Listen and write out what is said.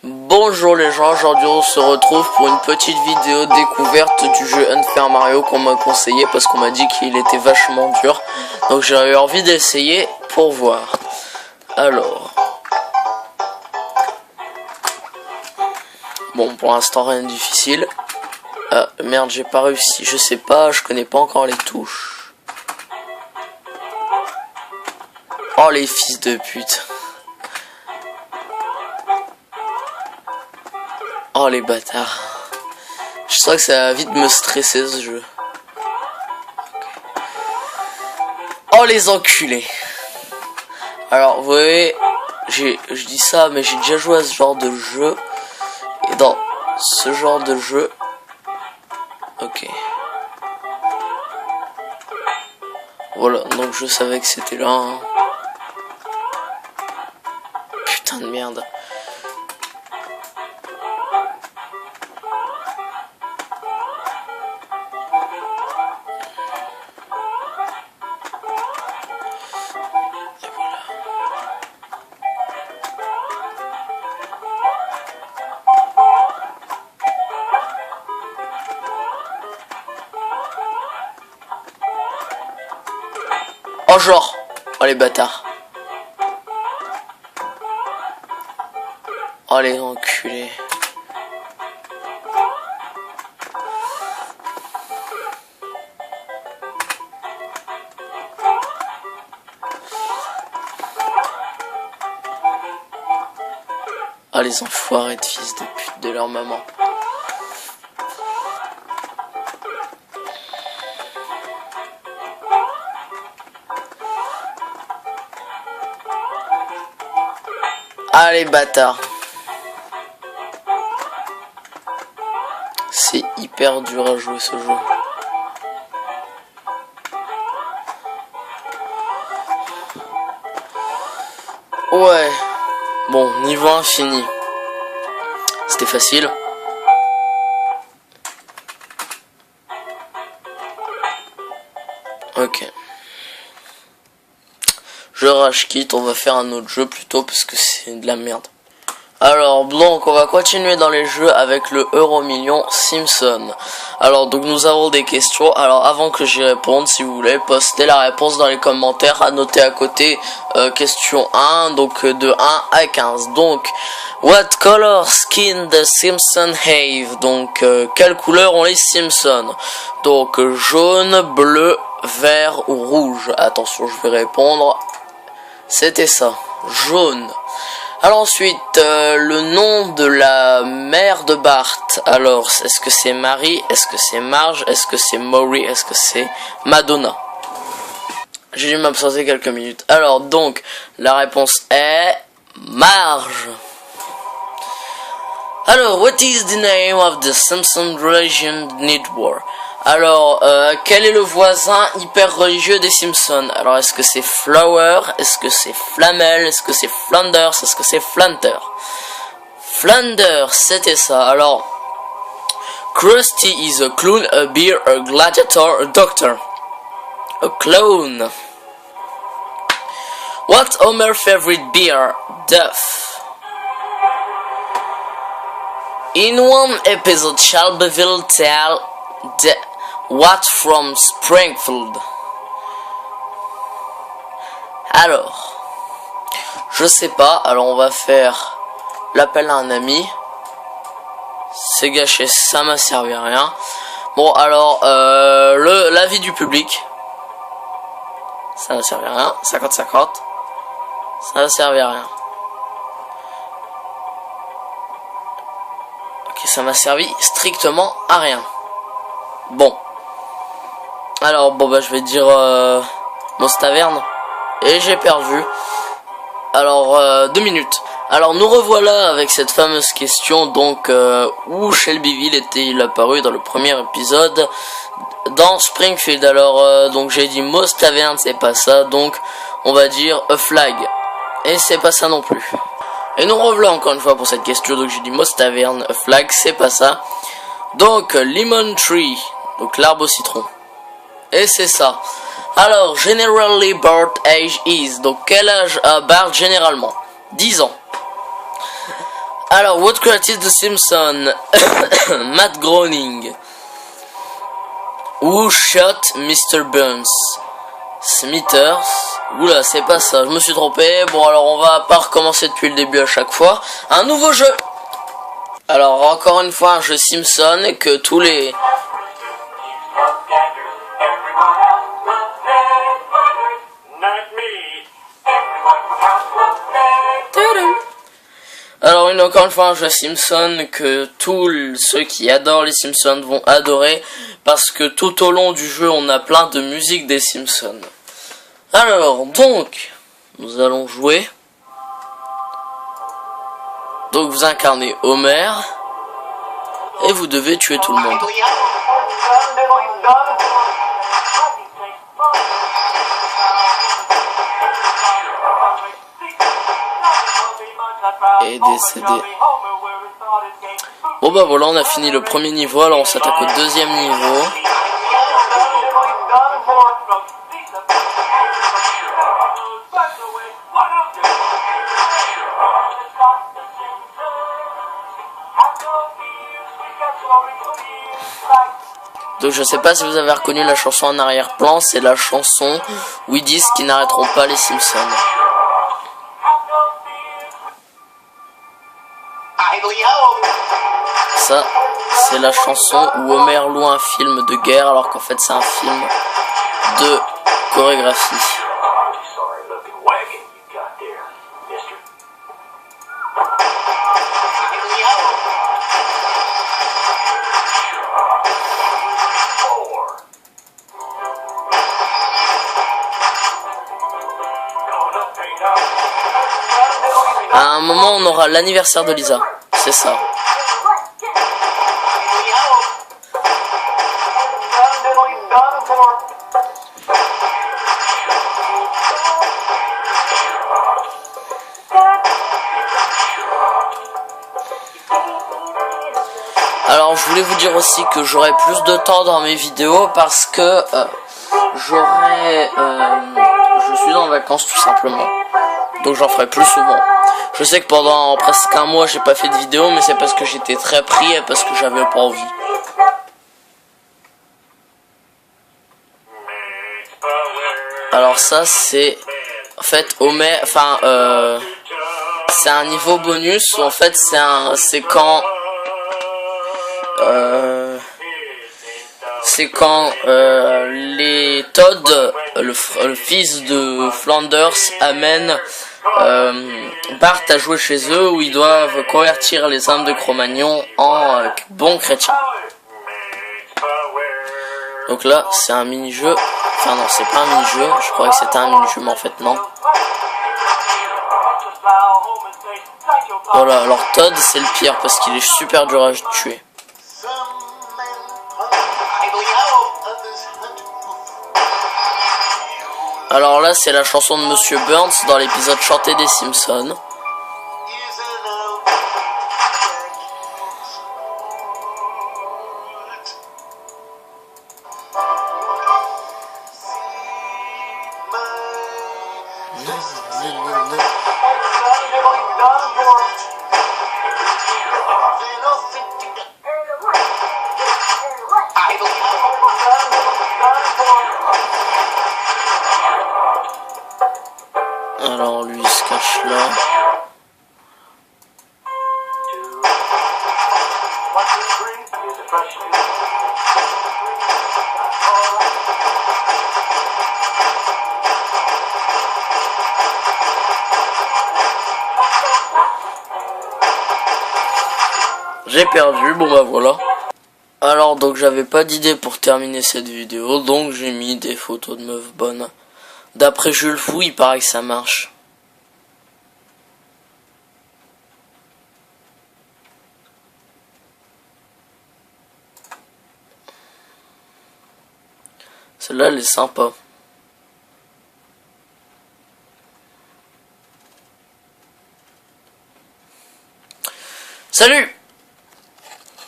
Bonjour les gens, aujourd'hui on se retrouve pour une petite vidéo découverte du jeu Unfair Mario qu'on m'a conseillé parce qu'on m'a dit qu'il était vachement dur. Donc j'ai eu envie d'essayer pour voir. Alors... Bon, pour l'instant rien de difficile. Ah merde, j'ai pas réussi, je sais pas, je connais pas encore les touches. Oh les fils de pute. Oh les bâtards. Je sens que ça va vite me stresser ce jeu. Oh les enculés. Alors vous voyez, je dis ça mais j'ai déjà joué à ce genre de jeu. Et dans ce genre de jeu... Ok. Voilà, donc je savais que c'était là. Hein. Putain de merde. Oh genre, oh les bâtards. Oh les enculés. Oh les enfoirés de fils de pute de leur maman. Allez bâtard. C'est hyper dur à jouer ce jeu. Ouais. Bon, niveau infini. C'était facile. Ok. Je rage quitte, on va faire un autre jeu plutôt parce que c'est de la merde. Alors donc on va continuer dans les jeux avec le Euro Million Simpson. Alors donc nous avons des questions. Alors avant que j'y réponde, si vous voulez, postez la réponse dans les commentaires. À noter à côté question 1, donc de 1 à 15. Donc what color skin the Simpson have? Donc quelle couleur ont les Simpsons? Donc jaune, bleu, vert ou rouge. Attention, je vais répondre. C'était ça, jaune. Alors ensuite, le nom de la mère de Bart. Alors, est-ce que c'est Marie? Est-ce que c'est Marge? Est-ce que c'est Maury? Est-ce que c'est Madonna? J'ai dû m'absenter quelques minutes. Alors donc, la réponse est Marge. Alors, what is the name of the Simpson Religion Network? Alors, quel est le voisin hyper religieux des Simpsons? Alors, est-ce que c'est Flower? Est-ce que c'est Flamel? Est-ce que c'est Flanders? Est-ce que c'est Flanter? Flanders, c'était ça. Alors, Krusty is a clown, a bear, a gladiator, a doctor. A clown. What's Homer's favorite beer? Duff. In one episode, Shelbyville tell what from Springfield. Alors, je sais pas, alors on va faire l'appel à un ami. C'est gâché, ça m'a servi à rien. Bon, alors, l'avis du public. Ça n'a servi à rien, 50-50. Ça n'a servi à rien. Ok, ça m'a servi strictement à rien. Bon. Alors, bon, bah, je vais dire Moss Taverne. Et j'ai perdu. Alors, 2 minutes. Alors, nous revoilà avec cette fameuse question. Donc, où Shelbyville était-il apparu dans le premier épisode dans Springfield? Alors, donc, j'ai dit Moss Taverne, c'est pas ça. Donc, on va dire A Flag. Et c'est pas ça non plus. Et nous revoilà encore une fois pour cette question. Donc, j'ai dit Moss Taverne, A Flag, c'est pas ça. Donc, Lemon Tree. Donc, l'arbre au citron. Et c'est ça. Alors, generally Bart age is. Donc, quel âge a Bart généralement? 10 ans. Alors, what created The Simpsons? Matt Groening. Who shot Mr. Burns? Smithers. Oula, c'est pas ça, je me suis trompé. Bon, alors on va pas recommencer depuis le début à chaque fois. Un nouveau jeu. Alors, encore une fois, un jeu Simpson que tous les... Alors, encore une fois, un jeu Simpson que tous ceux qui adorent les Simpsons vont adorer, parce que tout au long du jeu, on a plein de musique des Simpsons. Alors, donc, nous allons jouer. Donc, vous incarnez Homer, et vous devez tuer tout le monde. Et décédé. Bon bah voilà, on a fini le premier niveau, alors on s'attaque au deuxième niveau. Donc je sais pas si vous avez reconnu la chanson en arrière-plan, c'est la chanson où ils disent qu'ils n'arrêteront pas les Simpsons. Ça, c'est la chanson où Homer loue un film de guerre alors qu'en fait c'est un film de chorégraphie. À un moment, on aura l'anniversaire de Lisa. C'est ça. Alors, je voulais vous dire aussi que j'aurai plus de temps dans mes vidéos parce que je suis en vacances tout simplement. Donc j'en ferai plus souvent. Je sais que pendant presque un mois j'ai pas fait de vidéo, mais c'est parce que j'étais très pris et parce que j'avais pas envie. Alors ça c'est en fait Homer, enfin c'est un niveau bonus où en fait c'est quand les Todd, le fils de Flanders, amène Bart à jouer chez eux où ils doivent convertir les âmes de Cro-Magnon en bons chrétiens. Donc là, c'est un mini-jeu. Enfin non, c'est pas un mini-jeu. Je croyais que c'était un mini-jeu, mais en fait non. Voilà, alors Todd, c'est le pire parce qu'il est super dur à tuer. Alors là, c'est la chanson de Monsieur Burns dans l'épisode chanté des Simpsons. Alors lui il se cache là. J'ai perdu, bon bah voilà. Alors donc j'avais pas d'idée pour terminer cette vidéo, donc j'ai mis des photos de meufs bonnes. D'après Jules Fou, il paraît que ça marche. Celle-là, elle est sympa. Salut!